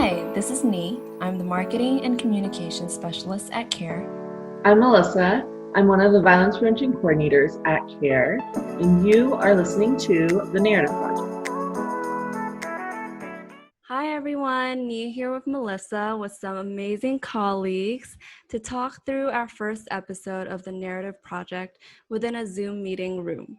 Hi, this is Nee. I'm the Marketing and Communications Specialist at CARE. I'm Melissa. I'm one of the Violence Prevention Coordinators at CARE, and you are listening to The Narrative Project. Hi everyone, Nee here with Melissa with some amazing colleagues to talk through our first episode of The Narrative Project within a Zoom meeting room.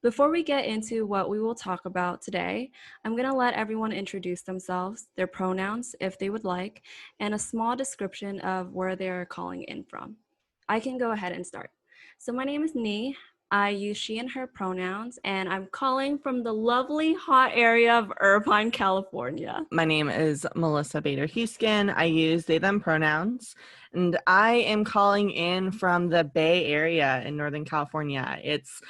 Before we get into what we will talk about today, I'm going to let everyone introduce themselves, their pronouns if they would like, and a small description of where they're calling in from. I can go ahead and start. So my name is Nee. I use she and her pronouns, and I'm calling from the lovely hot area of Irvine, California. My name is Melissa Bader-Huskin. I use they, them pronouns, and I am calling in from the Bay Area in Northern California. It's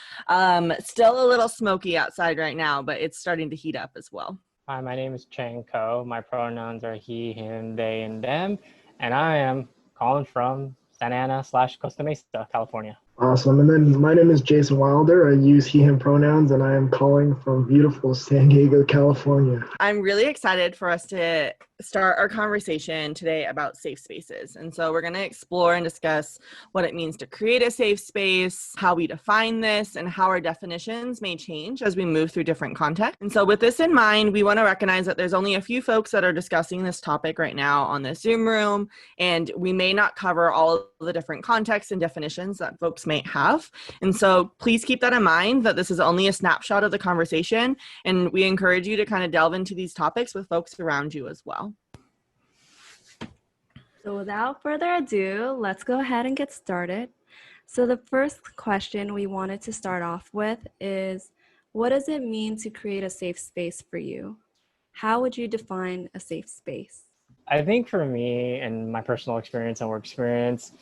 still a little smoky outside right now, but it's starting to heat up as well. Hi, my name is Cheng. My pronouns are he, him, they, and them, and I am calling from Santa Ana/Costa Mesa, California. Awesome. And then my name is Jason Wilder. I use he, him pronouns, and I am calling from beautiful San Diego, California. I'm really excited for us to start our conversation today about safe spaces. And so we're going to explore and discuss what it means to create a safe space, how we define this, and how our definitions may change as we move through different contexts. And so with this in mind, we want to recognize that there's only a few folks that are discussing this topic right now on this Zoom room, and we may not cover all of the different contexts and definitions that folks may have. And so please keep that in mind, that this is only a snapshot of the conversation, and we encourage you to kind of delve into these topics with folks around you as well. So without further ado, let's go ahead and get started. So the first question we wanted to start off with is, what does it mean to create a safe space for you? How would you define a safe space? I think for me and my personal experience and work experience,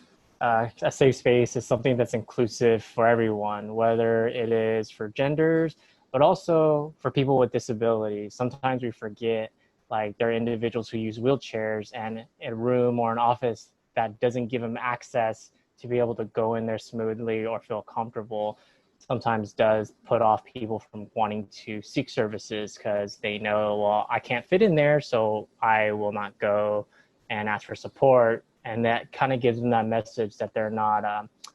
a safe space is something that's inclusive for everyone, whether it is for genders, but also for people with disabilities. Sometimes we forget, like, there are individuals who use wheelchairs, and a room or an office that doesn't give them access to be able to go in there smoothly or feel comfortable sometimes does put off people from wanting to seek services because they know, well, I can't fit in there, so I will not go and ask for support. And that kind of gives them that message that they're not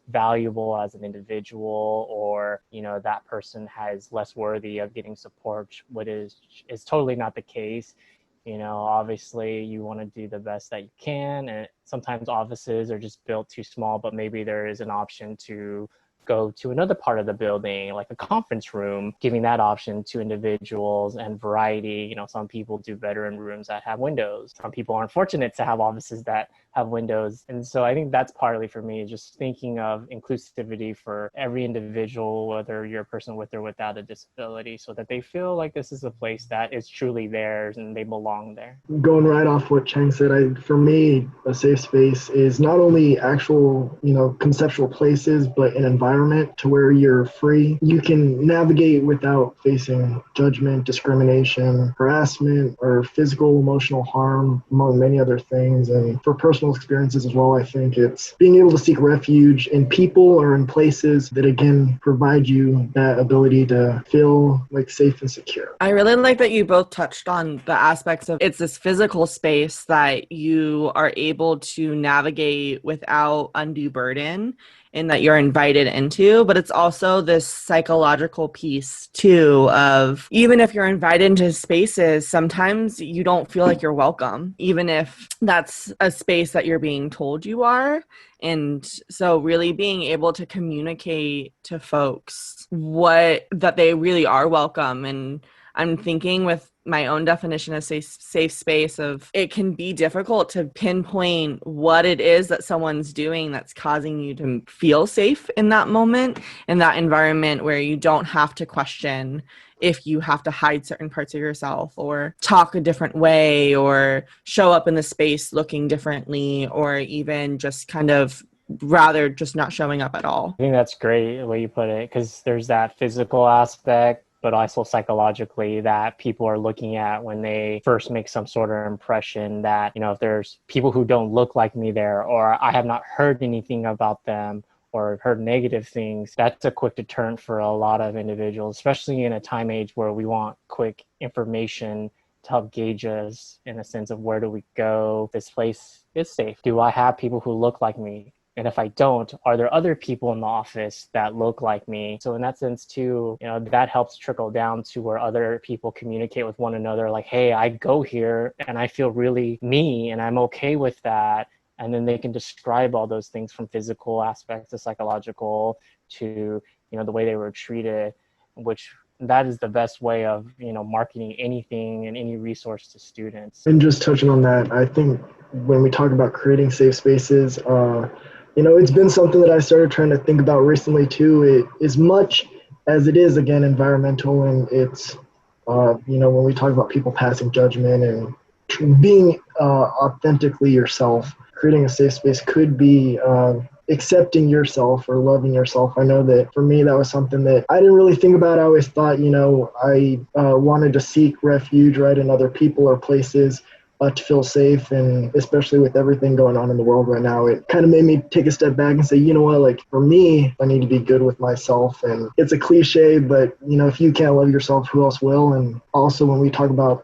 valuable as an individual, or, you know, that person has less worthy of getting support, what is totally not the case. You know, obviously you want to do the best that you can, and sometimes offices are just built too small, but maybe there is an option to go to another part of the building, like a conference room, giving that option to individuals and variety. You know, some people do better in rooms that have windows. Some people aren't fortunate to have offices that have windows. And so I think that's partly for me, just thinking of inclusivity for every individual, whether you're a person with or without a disability, so that they feel like this is a place that is truly theirs and they belong there. Going right off what Cheng said, for me, a safe space is not only actual, conceptual places, but an environment to where you're free. You can navigate without facing judgment, discrimination, harassment, or physical, emotional harm, among many other things. And for personal experiences as well, I think it's being able to seek refuge in people or in places that, again, provide you that ability to feel like safe and secure. I really like that you both touched on the aspects of it's this physical space that you are able to navigate without undue burden and that you're invited into, but it's also this psychological piece too of, even if you're invited into spaces, sometimes you don't feel like you're welcome, even if that's a space that you're being told you are. And so really being able to communicate to folks that they really are welcome. And I'm thinking with my own definition of safe space of, it can be difficult to pinpoint what it is that someone's doing that's causing you to feel safe in that moment, in that environment where you don't have to question if you have to hide certain parts of yourself or talk a different way or show up in the space looking differently, or even just kind of rather just not showing up at all. I think that's great the way you put it, because there's that physical aspect, but also psychologically that people are looking at when they first make some sort of impression that, if there's people who don't look like me there, or I have not heard anything about them or heard negative things, that's a quick deterrent for a lot of individuals, especially in a time age where we want quick information to help gauge us in a sense of where do we go? This place is safe. Do I have people who look like me? And if I don't, are there other people in the office that look like me? So in that sense too, that helps trickle down to where other people communicate with one another like, hey, I go here and I feel really me and I'm okay with that. And then they can describe all those things from physical aspects to psychological to, the way they were treated, which that is the best way of, marketing anything and any resource to students. And just touching on that, I think when we talk about creating safe spaces, it's been something that I started trying to think about recently too. As much as it is, again, environmental, and it's, when we talk about people passing judgment and being authentically yourself, creating a safe space could be accepting yourself or loving yourself. I know that for me, that was something that I didn't really think about. I always thought, I wanted to seek refuge, right, in other people or places to feel safe. And especially with everything going on in the world right now, it kind of made me take a step back and say, you know what, like for me, I need to be good with myself. And it's a cliche, but if you can't love yourself, who else will? And also when we talk about,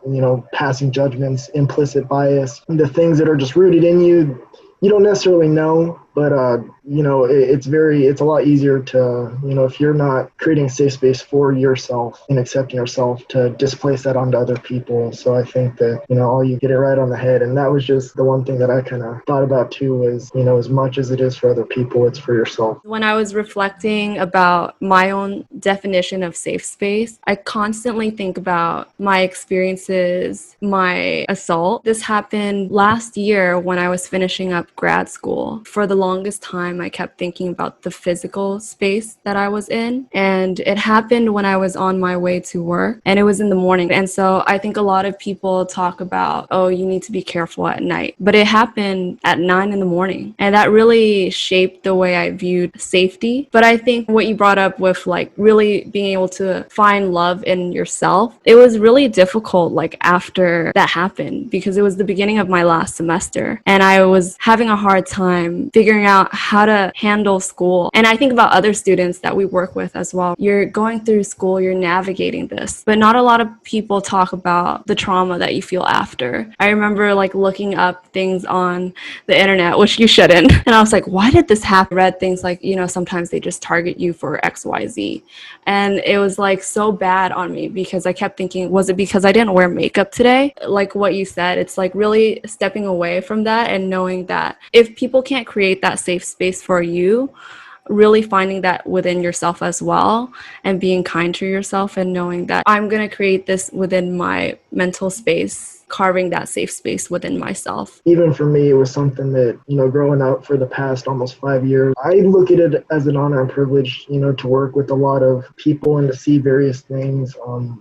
passing judgments, implicit bias, the things that are just rooted in you, you don't necessarily know, but it's a lot easier to, if you're not creating a safe space for yourself and accepting yourself, to displace that onto other people. So I think that, all you get it right on the head. And that was just the one thing that I kind of thought about too, is, as much as it is for other people, it's for yourself. When I was reflecting about my own definition of safe space, I constantly think about my experiences, my assault. This happened last year when I was finishing up grad school. For the longest time, I kept thinking about the physical space that I was in. And it happened when I was on my way to work, and it was in the morning. And so I think a lot of people talk about, oh, you need to be careful at night. But it happened at 9 in the morning. And that really shaped the way I viewed safety. But I think what you brought up with like really being able to find love in yourself, it was really difficult like after that happened, because it was the beginning of my last semester. And I was having a hard time figuring out how to handle school. And I think about other students that we work with as well. You're going through school, you're navigating this, but not a lot of people talk about the trauma that you feel after. I remember like looking up things on the internet, which you shouldn't. And I was like, why did this happen? I read things like, sometimes they just target you for XYZ. And it was like so bad on me, because I kept thinking, was it because I didn't wear makeup today? Like what you said, it's like really stepping away from that and knowing that if people can't create that safe space for you, really finding that within yourself as well, and being kind to yourself and knowing that I'm going to create this within my mental space, carving that safe space within myself. Even for me, it was something that, growing up for the past almost 5 years, I look at it as an honor and privilege, to work with a lot of people and to see various things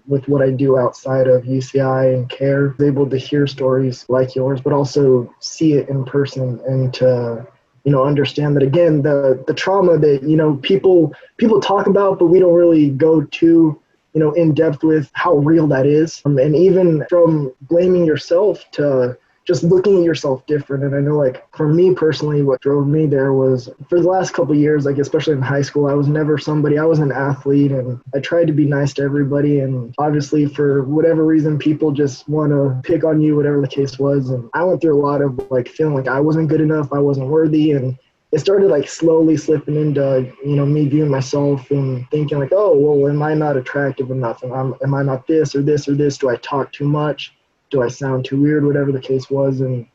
with what I do outside of UCI and care. I was able to hear stories like yours, but also see it in person and to understand that, again, the trauma that, people talk about, but we don't really go to, in depth with how real that is. And even from blaming yourself to just looking at yourself different. And I know, like, for me personally, what drove me there was for the last couple of years, like, especially in high school, I was never somebody, I was an athlete and I tried to be nice to everybody. And obviously for whatever reason, people just want to pick on you, whatever the case was. And I went through a lot of like feeling like I wasn't good enough, I wasn't worthy. And it started like slowly slipping into, me viewing myself and thinking like, oh, well, am I not attractive enough? Am I not this or this or this? Do I talk too much? Do I sound too weird? Whatever the case was. And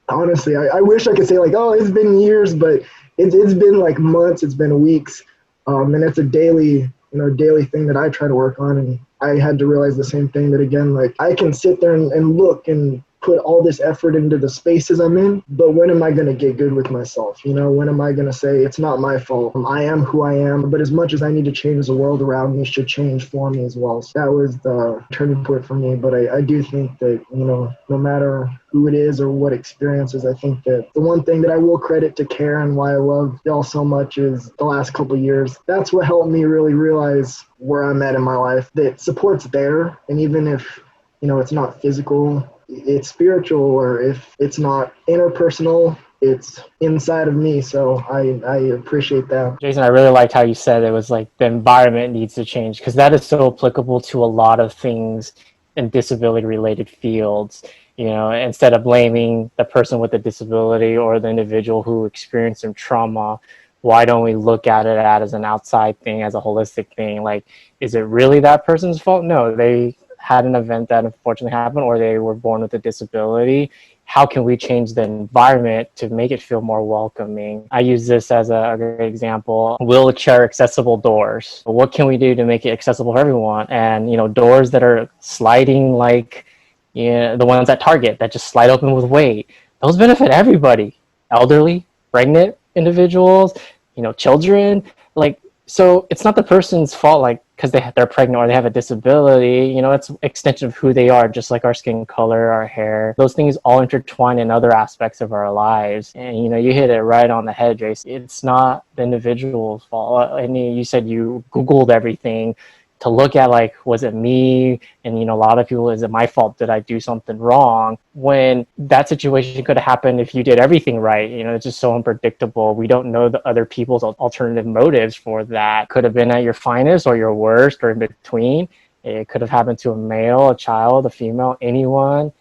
honestly, I wish I could say like, oh, it's been years, but it's been like months, it's been weeks. And it's a daily thing that I try to work on. And I had to realize the same thing, that again, like I can sit there and look and put all this effort into the spaces I'm in, but when am I going to get good with myself? When am I going to say it's not my fault? I am who I am, but as much as I need to change, the world around me should change for me as well. So that was the turning point for me. But I do think that, no matter who it is or what experiences, I think that the one thing that I will credit to CARE and why I love y'all so much is the last couple of years. That's what helped me really realize where I'm at in my life, that support's there. And even if, it's not physical, it's spiritual, or if it's not interpersonal, it's inside of me. So I appreciate that. Jason, I really liked how you said it was like the environment needs to change, because that is so applicable to a lot of things in disability related fields. Instead of blaming the person with the disability or the individual who experienced some trauma, why don't we look at it as an outside thing, as a holistic thing? Like, is it really that person's fault? No, they had an event that unfortunately happened, or they were born with a disability. How can we change the environment to make it feel more welcoming? I use this as a great example. Wheelchair accessible doors. What can we do to make it accessible for everyone? And, doors that are sliding, like, the ones at Target that just slide open with weight, those benefit everybody. Elderly, pregnant individuals, children. Like, so it's not the person's fault, like, because they're pregnant or they have a disability. It's an extension of who they are, just like our skin color, our hair. Those things all intertwine in other aspects of our lives. And, you hit it right on the head, Jace. It's not the individual's fault. And you said you Googled everything to look at, like, was it me? And, a lot of people, is it my fault? Did I do something wrong? When that situation could have happened if you did everything right. It's just so unpredictable. We don't know the other people's alternative motives for that. Could have been at your finest or your worst or in between. It could have happened to a male, a child, a female, anyone.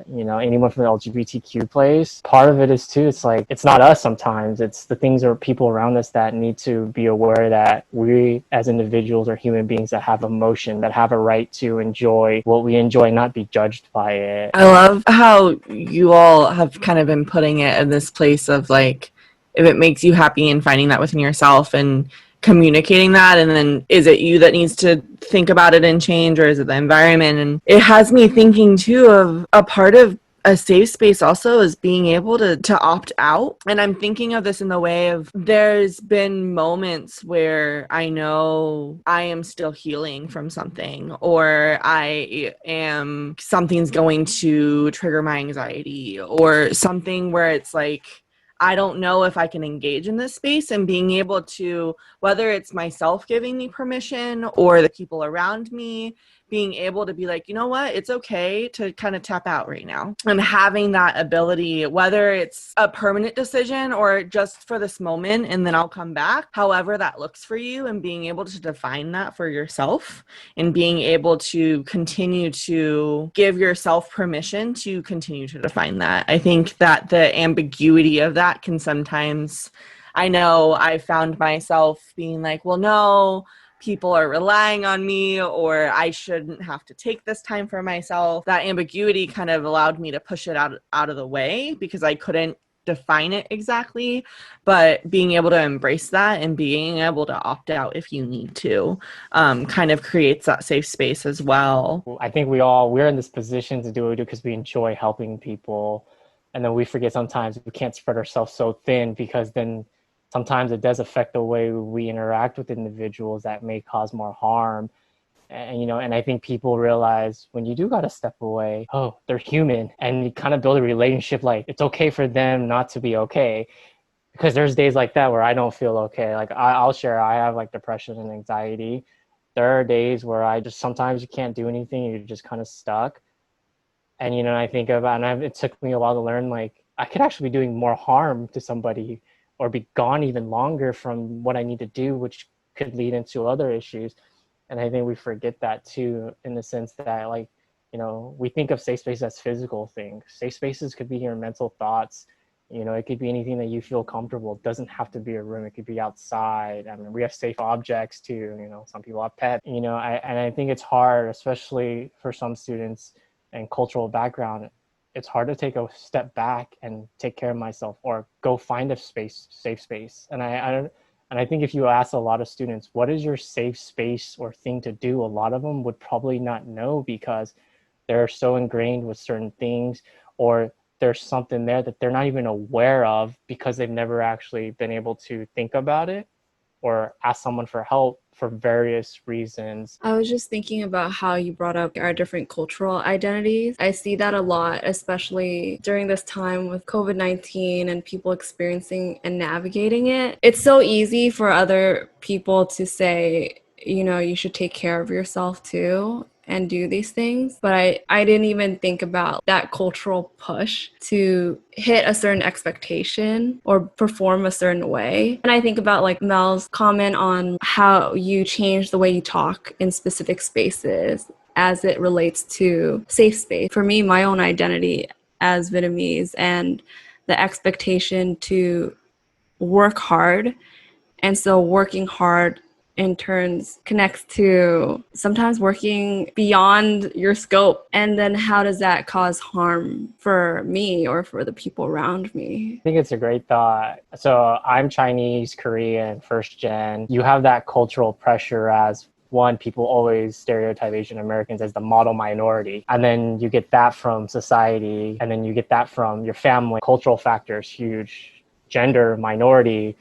Anyone from the LGBTQ place. Part of it is too, it's like, it's not us sometimes, it's the things or people around us that need to be aware that we as individuals are human beings that have emotion, that have a right to enjoy what we enjoy, not be judged by it. I love how you all have kind of been putting it in this place of, like, if it makes you happy and finding that within yourself and communicating that, and then is it you that needs to think about it and change, or is it the environment? And it has me thinking too of a part of a safe space also is being able to opt out. And I'm thinking of this in the way of, there's been moments where I know I am still healing from something, or something's going to trigger my anxiety, or something where it's like, I don't know if I can engage in this space, and being able to, whether it's myself giving me permission or the people around me, being able to be like, you know what, it's okay to kind of tap out right now. And having that ability, whether it's a permanent decision or just for this moment and then I'll come back, however that looks for you, and being able to define that for yourself, and being able to continue to give yourself permission to continue to define that. I think that the ambiguity of that can sometimes, I know I found myself being like, well, no, people are relying on me, or I shouldn't have to take this time for myself. That ambiguity kind of allowed me to push it out of the way because I couldn't define it exactly. But being able to embrace that and being able to opt out if you need to kind of creates that safe space as well. I think we're in this position to do what we do because we enjoy helping people. And then we forget sometimes we can't spread ourselves so thin, because then sometimes it does affect the way we interact with individuals that may cause more harm. And I think people realize when you do got to step away, oh, they're human, and you kind of build a relationship, like it's okay for them not to be okay. Because there's days like that where I don't feel okay. Like I'll share, I have like depression and anxiety. There are days where sometimes you can't do anything. You're just kind of stuck. And, I think about, it took me a while to learn, like, I could actually be doing more harm to somebody or be gone even longer from what I need to do, which could lead into other issues. And I think we forget that too, in the sense that, like, we think of safe space as physical things. Safe spaces could be your mental thoughts. It could be anything that you feel comfortable. It doesn't have to be a room. It could be outside. I mean, we have safe objects too. Some people have pets. I think it's hard, especially for some students and cultural background. It's hard to take a step back and take care of myself, or go find a safe space. And I think if you ask a lot of students, what is your safe space or thing to do, a lot of them would probably not know, because they're so ingrained with certain things, or there's something there that they're not even aware of because they've never actually been able to think about it or ask someone for help for various reasons. I was just thinking about how you brought up our different cultural identities. I see that a lot, especially during this time with COVID-19 and people experiencing and navigating it. It's so easy for other people to say, you should take care of yourself too and do these things. But I didn't even think about that cultural push to hit a certain expectation or perform a certain way. And I think about like Mel's comment on how you change the way you talk in specific spaces. as it relates to safe space. For me, my own identity as Vietnamese and the expectation to work hard. And so working hard in turns connects to sometimes working beyond your scope. And then how does that cause harm for me or for the people around me? I think it's a great thought. So I'm Chinese, Korean, first gen. You have that cultural pressure as one, people always stereotype Asian Americans as the model minority. And then you get that from society. And then you get that from your family. Cultural factors, huge. Gender, minority.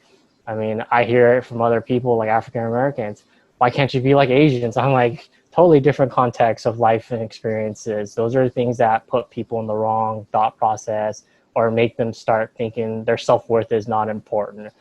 I mean, I hear it from other people like African Americans. Why can't you be like Asians? I'm like, totally different context of life and experiences. Those are things that put people in the wrong thought process or make them start thinking their self-worth is not important.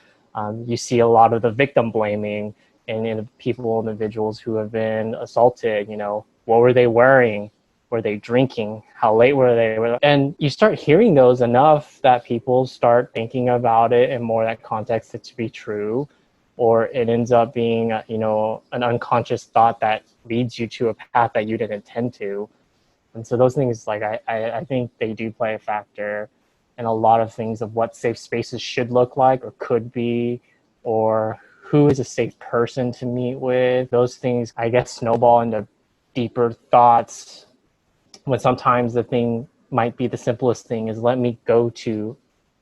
You see a lot of the victim blaming in people, individuals who have been assaulted. You know, what were they wearing? Were they drinking? How late were they? And you start hearing those enough that people start thinking about it in more that context to be true, or it ends up being, an unconscious thought that leads you to a path that you didn't intend to. And so those things, like, I think they do play a factor in a lot of things of what safe spaces should look like or could be, or who is a safe person to meet with. Those things, I guess, snowball into deeper thoughts, when sometimes the thing might be the simplest thing is let me go to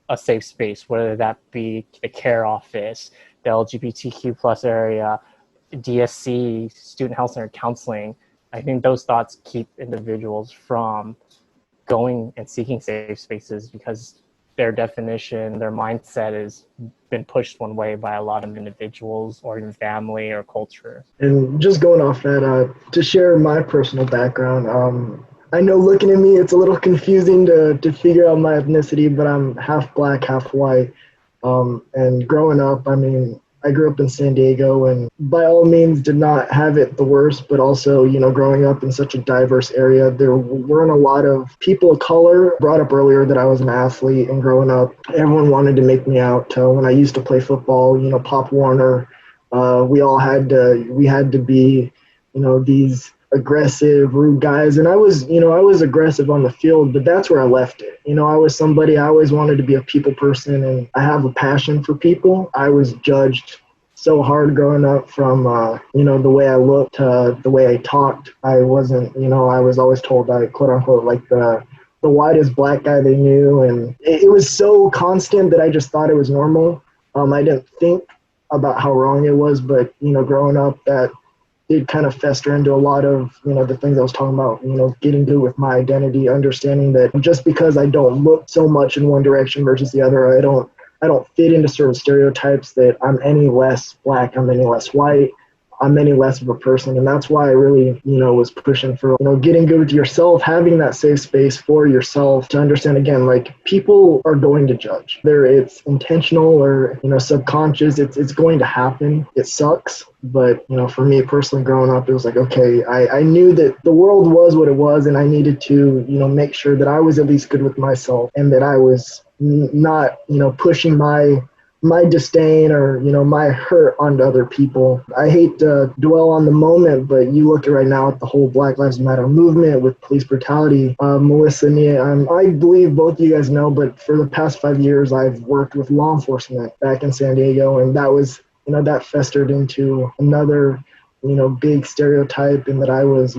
a safe space, whether that be the care office, the LGBTQ plus area, DSC, student health center counseling. I think those thoughts keep individuals from going and seeking safe spaces because their definition, their mindset has been pushed one way by a lot of individuals or even family or culture. And just going off that, to share my personal background, I know looking at me, it's a little confusing to figure out my ethnicity, but I'm half black, half white. And growing up, I mean, I grew up in San Diego and by all means did not have it the worst, but also, growing up in such a diverse area, there weren't a lot of people of color. Brought up earlier that I was an athlete, and growing up, everyone wanted to make me out. When I used to play football, Pop Warner, we had to be, these aggressive, rude guys. And I was aggressive on the field, but that's where I left it. I was somebody, I always wanted to be a people person, and I have a passion for people. I was judged so hard growing up from, the way I looked to the way I talked. I wasn't, I was always told I quote unquote like the whitest black guy they knew. And it was so constant that I just thought it was normal. I didn't think about how wrong it was, but, growing up, that did kind of fester into a lot of, the things I was talking about, getting good with my identity, understanding that just because I don't look so much in one direction versus the other, I don't fit into certain stereotypes that I'm any less black, I'm any less white, I'm any less of a person. And that's why I really, was pushing for, getting good with yourself, having that safe space for yourself to understand, again, like people are going to judge. Whether it's intentional or, subconscious, it's going to happen. It sucks. But, for me personally growing up, it was like, okay, I knew that the world was what it was, and I needed to, make sure that I was at least good with myself and that I was not, pushing my disdain or, my hurt onto other people. I hate to dwell on the moment, but you look at right now at the whole Black Lives Matter movement with police brutality. Melissa, Nia, I believe both of you guys know, but for the past 5 years, I've worked with law enforcement back in San Diego, and that was, that festered into another, big stereotype, in that I was,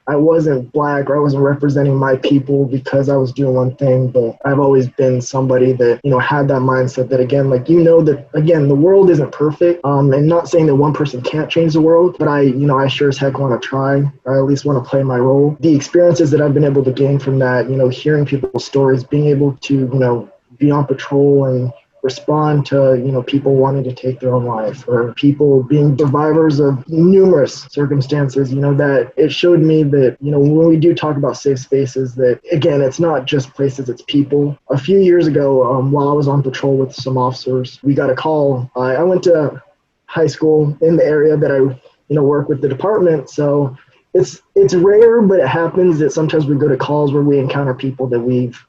I wasn't black, or I wasn't representing my people because I was doing one thing, but I've always been somebody that, had that mindset that, again, like, that, again, the world isn't perfect, and not saying that one person can't change the world, but I sure as heck want to try, or at least want to play my role. The experiences that I've been able to gain from that, hearing people's stories, being able to, be on patrol and respond to, people wanting to take their own life, or people being survivors of numerous circumstances, that it showed me that, when we do talk about safe spaces, that, again, it's not just places, it's people. A few years ago, while I was on patrol with some officers, we got a call. I went to high school in the area that I, work with the department. So it's rare, but it happens that sometimes we go to calls where we encounter people that we've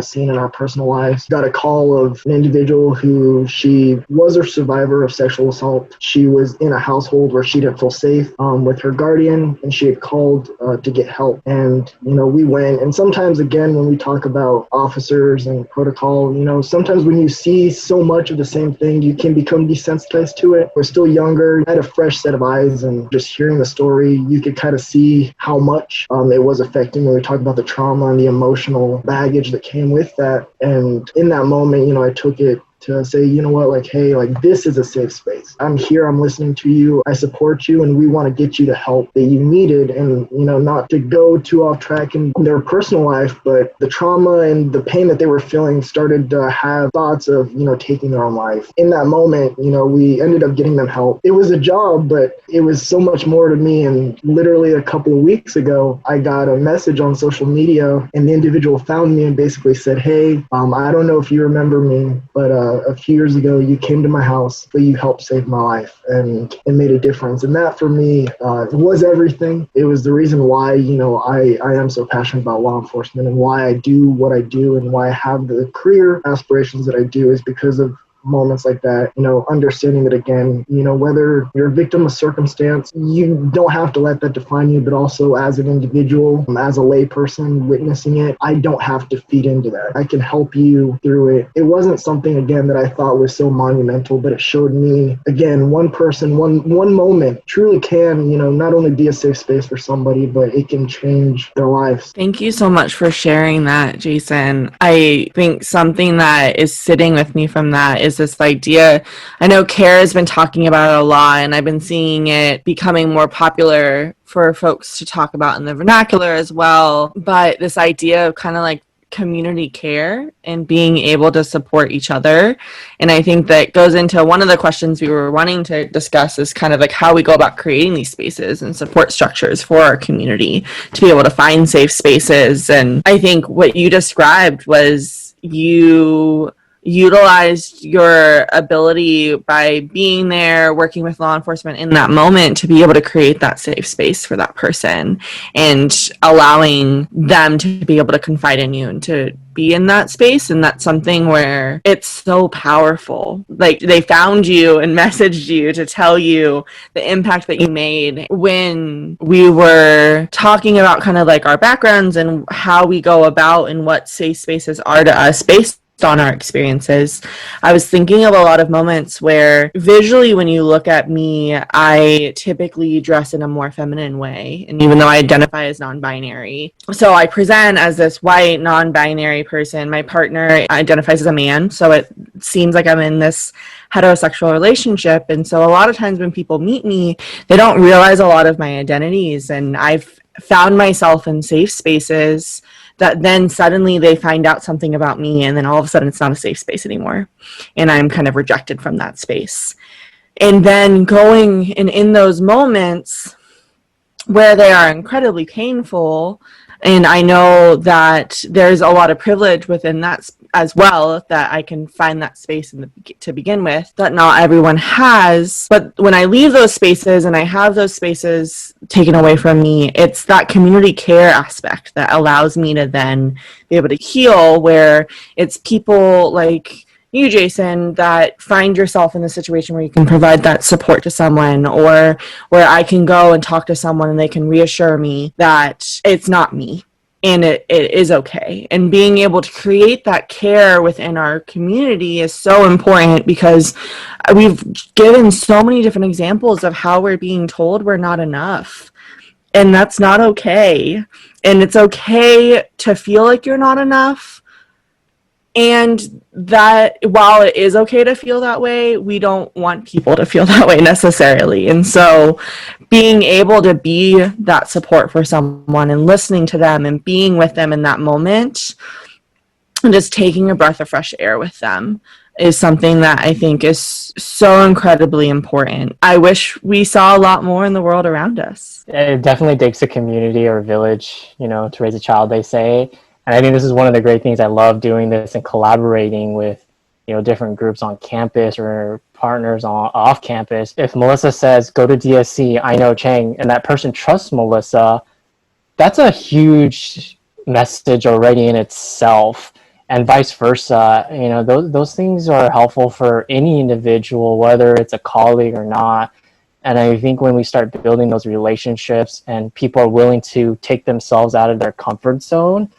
seen in our personal lives. Got a call of an individual who she was a survivor of sexual assault. She was in a household where she didn't feel safe with her guardian, and she had called to get help. And, we went. And sometimes, again, when we talk about officers and protocol, sometimes when you see so much of the same thing, you can become desensitized to it. We're still younger. I had a fresh set of eyes, and just hearing the story, you could kind of see how much it was affecting when we talk about the trauma and the emotional baggage that came with that. And in that moment, I took it to say, hey, this is a safe space. I'm here, I'm listening to you, I support you, and we want to get you the help that you needed. And, not to go too off track in their personal life, but the trauma and the pain that they were feeling started to have thoughts of, taking their own life. In that moment, we ended up getting them help. It was a job, but it was so much more to me. And literally a couple of weeks ago, I got a message on social media, and the individual found me and basically said, hey, I don't know if you remember me, but a few years ago, you came to my house, but you helped save my life, and it made a difference. And that for me was everything. It was the reason why, I am so passionate about law enforcement, and why I do what I do, and why I have the career aspirations that I do, is because of moments like that, understanding that, again, whether you're a victim of circumstance, you don't have to let that define you, but also as an individual, as a layperson witnessing it, I don't have to feed into that. I can help you through it. It wasn't something, again, that I thought was so monumental, but it showed me, again, one person, one moment truly can, not only be a safe space for somebody, but it can change their lives. Thank you so much for sharing that, Jason. I think something that is sitting with me from that is this idea. I know CARE has been talking about it a lot, and I've been seeing it becoming more popular for folks to talk about in the vernacular as well. But this idea of kind of like community care and being able to support each other. And I think that goes into one of the questions we were wanting to discuss, is kind of like how we go about creating these spaces and support structures for our community to be able to find safe spaces. And I think what you described was you utilized your ability by being there, working with law enforcement in that moment, to be able to create that safe space for that person and allowing them to be able to confide in you and to be in that space. And that's something where it's so powerful. Like, they found you and messaged you to tell you the impact that you made. When we were talking about kind of like our backgrounds and how we go about and what safe spaces are to us based on our experiences, I was thinking of a lot of moments where visually, when you look at me, I typically dress in a more feminine way. And even though I identify as non-binary, so I present as this white non-binary person, my partner identifies as a man, so it seems like I'm in this heterosexual relationship. And so a lot of times when people meet me, they don't realize a lot of my identities. And I've found myself in safe spaces that then suddenly they find out something about me, and then all of a sudden it's not a safe space anymore, and I'm kind of rejected from that space. And then going and in those moments where they are incredibly painful, and I know that there's a lot of privilege within that as well, that I can find that space to begin with, that not everyone has. But when I leave those spaces and I have those spaces taken away from me, it's that community care aspect that allows me to then be able to heal, where it's people like you, Jason, that find yourself in a situation where you can provide that support to someone, or where I can go and talk to someone and they can reassure me that it's not me and it is okay. And being able to create that care within our community is so important, because we've given so many different examples of how we're being told we're not enough. And that's not okay. And it's okay to feel like you're not enough. And that while it is okay to feel that way, we don't want people to feel that way necessarily. And so being able to be that support for someone and listening to them and being with them in that moment and just taking a breath of fresh air with them is something that I think is so incredibly important. I wish we saw a lot more in the world around us. It definitely takes a community or a village, to raise a child, they say. And I think this is one of the great things. I love doing this and collaborating with, different groups on campus or partners off campus. If Melissa says, go to DSC, I know Cheng, and that person trusts Melissa, that's a huge message already in itself. and vice versa. Those things are helpful for any individual, whether it's a colleague or not. And I think when we start building those relationships and people are willing to take themselves out of their comfort zone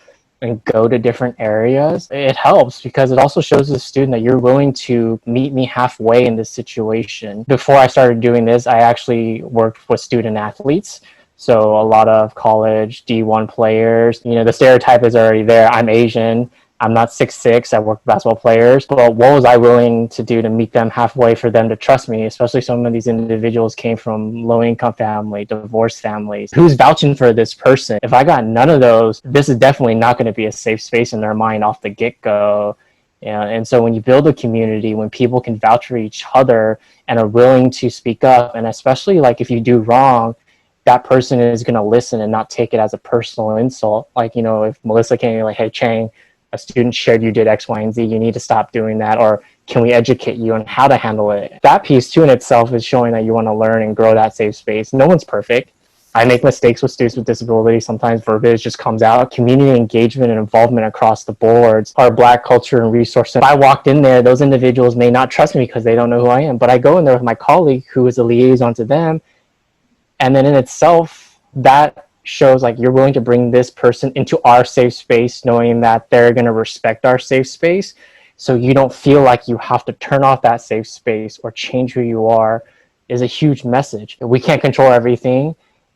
and go to different areas, it helps because it also shows the student that you're willing to meet me halfway in this situation. Before I started doing this, I actually worked with student athletes. So a lot of college D1 players, the stereotype is already there. I'm Asian. I'm not 6'6". I work with basketball players, but what was I willing to do to meet them halfway for them to trust me? Especially some of these individuals came from low-income family, divorced families. Who's vouching for this person? If I got none of those, this is definitely not going to be a safe space in their mind off the get-go. And so when you build a community, when people can vouch for each other and are willing to speak up, and especially like if you do wrong, that person is going to listen and not take it as a personal insult. Like, if Melissa came like, hey, Cheng, a student shared you did X, Y, and Z, you need to stop doing that, or can we educate you on how to handle it? That piece too in itself is showing that you want to learn and grow that safe space. No one's perfect. I make mistakes with students with disabilities. Sometimes verbiage just comes out. Community engagement and involvement across the boards are Black culture and resources. If I walked in there, those individuals may not trust me because they don't know who I am, but I go in there with my colleague who is a liaison to them, and then in itself, that shows like you're willing to bring this person into our safe space, knowing that they're going to respect our safe space. So you don't feel like you have to turn off that safe space or change who you are is a huge message. We can't control everything.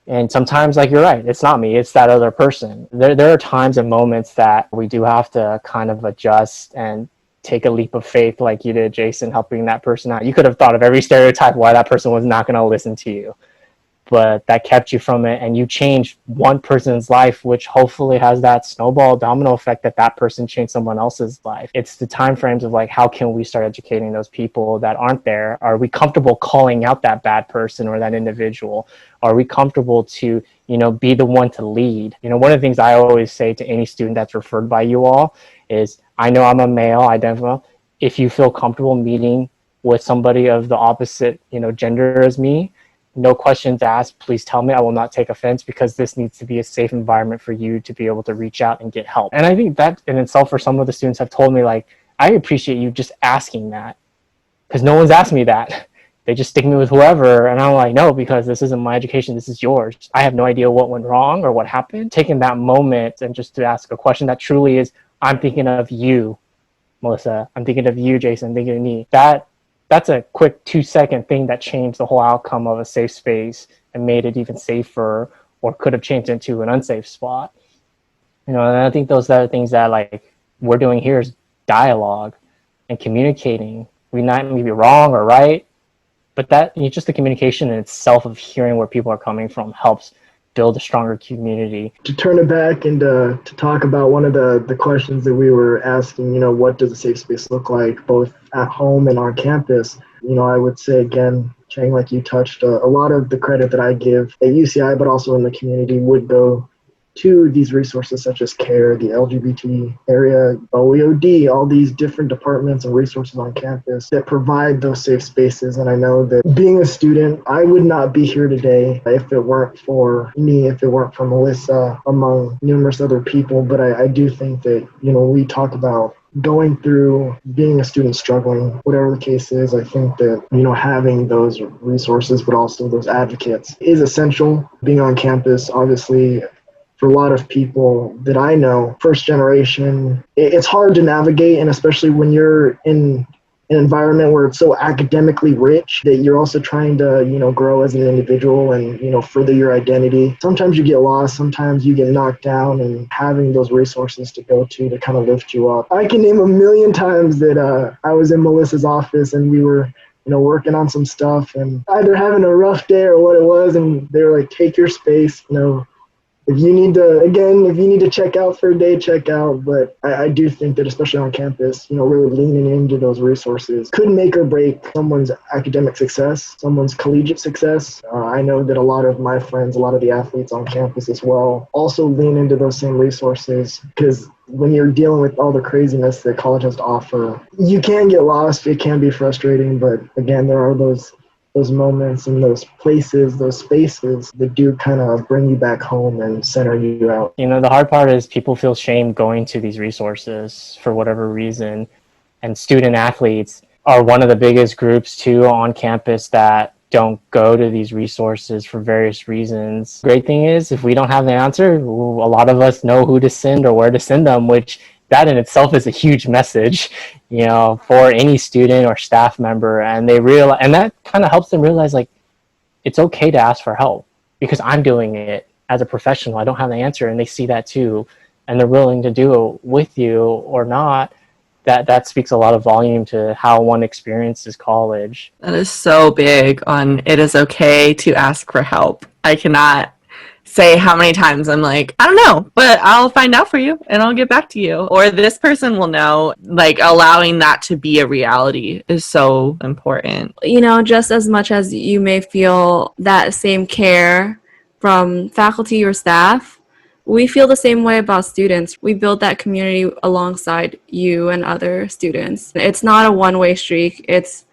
And sometimes, like, you're right, it's not me, it's that other person. There are times and moments that we do have to kind of adjust and take a leap of faith like you did, Jason, helping that person out. You could have thought of every stereotype why that person was not going to listen to you, but that kept you from it, and you changed one person's life, which hopefully has that snowball domino effect that person changed someone else's life. It's the time frames of like, how can we start educating those people that aren't there? Are we comfortable calling out that bad person or that individual? Are we comfortable to, be the one to lead? One of the things I always say to any student that's referred by you all is, I know I'm a male, identifiable. If you feel comfortable meeting with somebody of the opposite, gender as me, no questions asked, please tell me. I will not take offense, because this needs to be a safe environment for you to be able to reach out and get help. And I think that in itself, for some of the students have told me, like, I appreciate you just asking that, because no one's asked me that. They just stick me with whoever. And I'm like, no, because this isn't my education, this is yours. I have no idea what went wrong or what happened. Taking that moment and just to ask a question that truly is, I'm thinking of you, Melissa. I'm thinking of you, Jason. I'm thinking of me. That's a quick 2-second thing that changed the whole outcome of a safe space and made it even safer, or could have changed it into an unsafe spot. And I think those are the things that like we're doing here is dialogue and communicating. We not maybe wrong or right, but that just the communication in itself of hearing where people are coming from helps build a stronger community. To turn it back and to talk about one of the questions that we were asking, what does a safe space look like both at home and on campus? I would say, again, Cheng, like you touched, a lot of the credit that I give at UCI, but also in the community, would go to these resources such as CARE, the LGBT area, OEOD, all these different departments and resources on campus that provide those safe spaces. And I know that being a student, I would not be here today if it weren't for me, if it weren't for Melissa, among numerous other people. But I do think that, we talk about going through being a student struggling, whatever the case is. I think that, having those resources, but also those advocates is essential. Being on campus, obviously, for a lot of people that I know, first generation, it's hard to navigate. And especially when you're in an environment where it's so academically rich that you're also trying to, grow as an individual and, further your identity. Sometimes you get lost, sometimes you get knocked down, and having those resources to go to kind of lift you up. I can name a million times that I was in Melissa's office and we were working on some stuff and either having a rough day or what it was. And they were like, take your space, if you need to check out for a day, check out. But I do think that, especially on campus, really leaning into those resources could make or break someone's academic success, someone's collegiate success. I know that a lot of my friends, a lot of the athletes on campus as well, also lean into those same resources, because when you're dealing with all the craziness that college has to offer, you can get lost. It can be frustrating, but again, there are those those moments and those places, those spaces that do kind of bring you back home and center you out. You know, the hard part is people feel shame going to these resources for whatever reason. And student athletes are one of the biggest groups too on campus that don't go to these resources for various reasons. Great thing is, if we don't have the answer, a lot of us know who to send or where to send them, which that in itself is a huge message, you know, for any student or staff member. And they realize, and that kind of helps them realize, like, it's okay to ask for help because I'm doing it as a professional. I don't have the answer, and they see that too, and they're willing to do it with you or not. That speaks a lot of volume to how one experiences college. That is so big on it is okay to ask for help. I cannot say how many times I'm like, I don't know, but I'll find out for you and I'll get back to you. Or this person will know. Like, allowing that to be a reality is so important. You know, just as much as you may feel that same care from faculty or staff, we feel the same way about students. We build that community alongside you and other students. It's not a one-way street. It's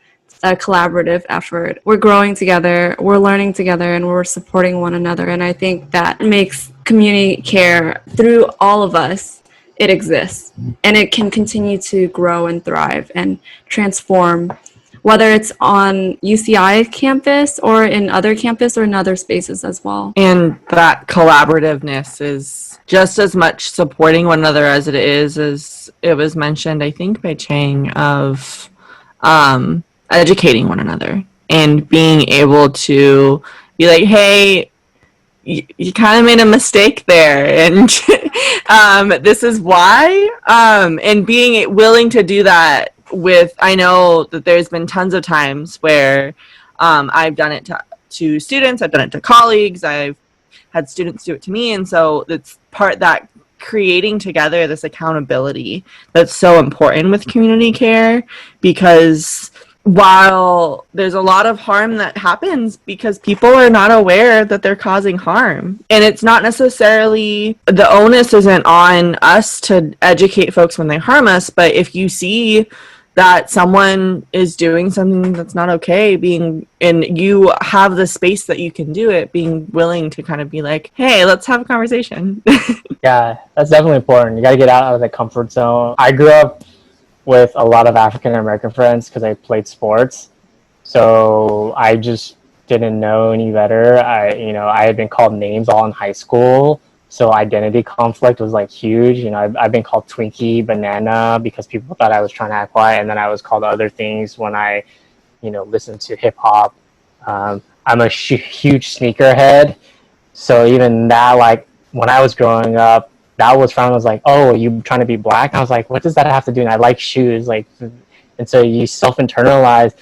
a collaborative effort. We're growing together, we're learning together, and we're supporting one another. And I think that makes community care through all of us. It exists, and it can continue to grow and thrive and transform, whether it's on UCI campus or in other campus or in other spaces as well. And that collaborativeness is just as much supporting one another as it is, as it was mentioned, I think, by Cheng, of educating one another and being able to be like, hey, you kind of made a mistake there, and this is why, and being willing to do that with, I know that there's been tons of times where I've done it to students, I've done it to colleagues, I've had students do it to me, and so it's part that creating together this accountability that's so important with community care, because while there's a lot of harm that happens because people are not aware that they're causing harm, and it's not necessarily, the onus isn't on us to educate folks when they harm us, but if you see that someone is doing something that's not okay, and you have the space that you can do it, being willing to kind of be like, hey, let's have a conversation. Yeah, that's definitely important. You got to get out of the comfort zone. I grew up with a lot of African American friends because I played sports, so I just didn't know any better. I had been called names all in high school, so identity conflict was like huge. You know, I've been called Twinkie, Banana, because people thought I was trying to act quiet, and then I was called other things when I, listened to hip hop. I'm a huge sneakerhead, so even that, like, when I was growing up, that was frowned. I was like, oh, you trying to be black? And I was like, what does that have to do? And I like shoes, like, and so you self-internalize,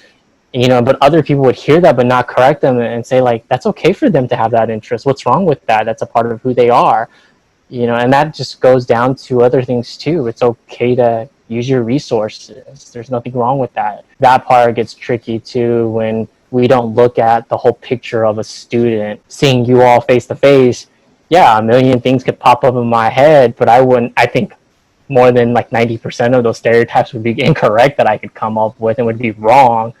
but other people would hear that but not correct them and say, like, that's okay for them to have that interest. What's wrong with that? That's a part of who they are, and that just goes down to other things too. It's okay to use your resources. There's nothing wrong with that. That part gets tricky too when we don't look at the whole picture of a student. Seeing you all face to face, yeah, a million things could pop up in my head, but I think more than like 90% of those stereotypes would be incorrect that I could come up with and would be wrong,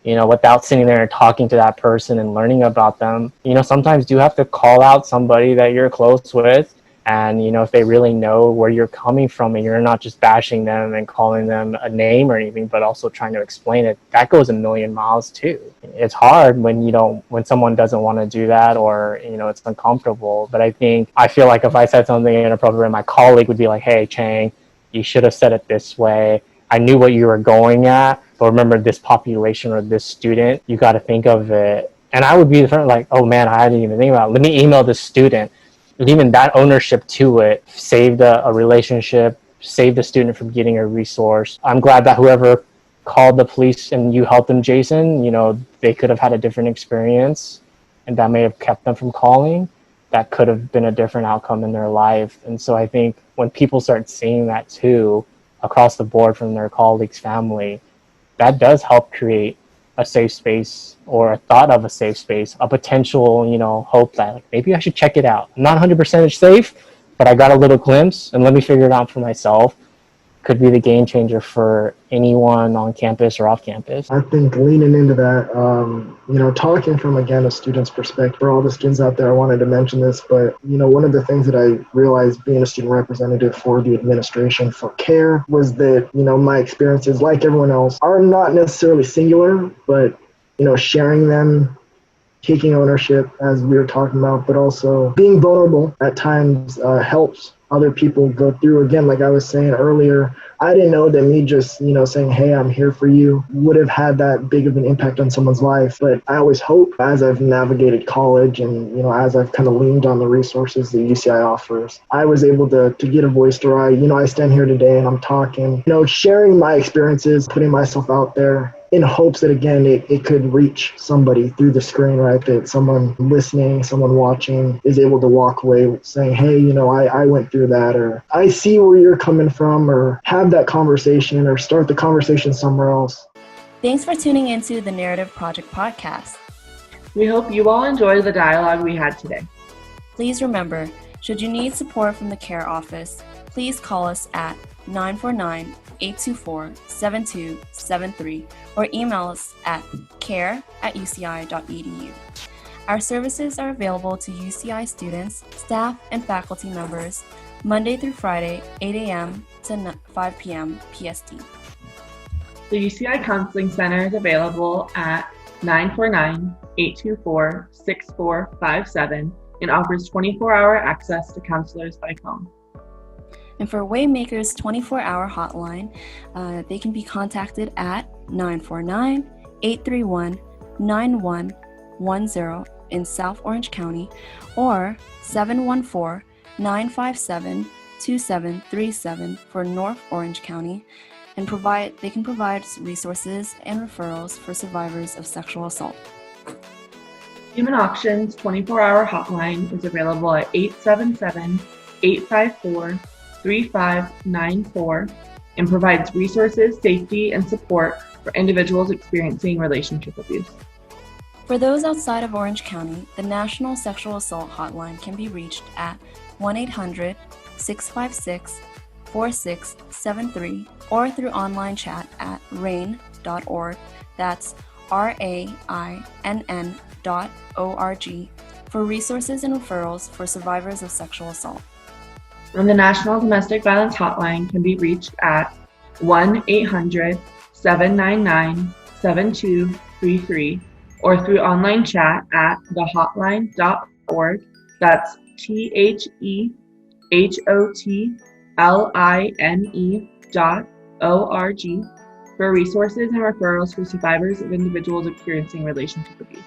without sitting there and talking to that person and learning about them. Sometimes you have to call out somebody that you're close with, and, if they really know where you're coming from and you're not just bashing them and calling them a name or anything, but also trying to explain it, that goes a million miles too. It's hard when someone doesn't want to do that, or, it's uncomfortable. But I feel like if I said something inappropriate, my colleague would be like, hey, Cheng, you should have said it this way. I knew what you were going at, but remember this population or this student, you got to think of it. And I would be like, oh man, I didn't even think about it. Let me email this student. And even that ownership to it saved a relationship, saved the student from getting a resource. I'm glad that whoever called the police and you helped them, Jason, they could have had a different experience, and that may have kept them from calling. That could have been a different outcome in their life. And so I think when people start seeing that too, across the board from their colleagues, family, that does help create a safe space, or a thought of a safe space, a potential, hope that, like, maybe I should check it out. I'm not 100% safe, but I got a little glimpse, and let me figure it out for myself. could be the game changer for anyone on campus or off campus. I think leaning into that, talking from, again, a student's perspective, for all the students out there, I wanted to mention this, but, one of the things that I realized being a student representative for the administration for CARE was that, my experiences, like everyone else, are not necessarily singular, but, sharing them, taking ownership, as we were talking about, but also being vulnerable at times helps other people go through. Again, like I was saying earlier, I didn't know that me just, saying, hey, I'm here for you would have had that big of an impact on someone's life. But I always hope as I've navigated college and, as I've kind of leaned on the resources that UCI offers, I was able to get a voice to where I stand here today and I'm talking, sharing my experiences, putting myself out there, in hopes that, again, it could reach somebody through the screen, right? That someone listening, someone watching is able to walk away saying, hey, I went through that, or I see where you're coming from, or have that conversation or start the conversation somewhere else. Thanks for tuning into the Narrative Project podcast. We hope you all enjoy the dialogue we had today. Please remember, should you need support from the CARE office, please call us at 949-824-7273 or email us at care@uci.edu. Our services are available to UCI students, staff, and faculty members Monday through Friday, 8 a.m. to 5 p.m. PST. The UCI Counseling Center is available at 949-824-6457 and offers 24-hour access to counselors by phone. And for Waymakers 24-hour hotline, they can be contacted at 949-831-9110 in South Orange County or 714-957-2737 for North Orange County, and they can provide resources and referrals for survivors of sexual assault. Human Auction's 24-hour hotline is available at 877-854-3594 and provides resources, safety, and support for individuals experiencing relationship abuse. For those outside of Orange County, the National Sexual Assault Hotline can be reached at 1-800-656-4673 or through online chat at rainn.org. That's RAINN.org for resources and referrals for survivors of sexual assault. And the National Domestic Violence Hotline can be reached at 1-800-799-7233 or through online chat at thehotline.org. That's THEHOTLINE.org for resources and referrals for survivors of individuals experiencing relationship abuse.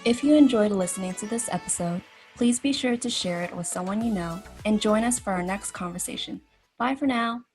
If you enjoyed listening to this episode, please be sure to share it with someone you know and join us for our next conversation. Bye for now.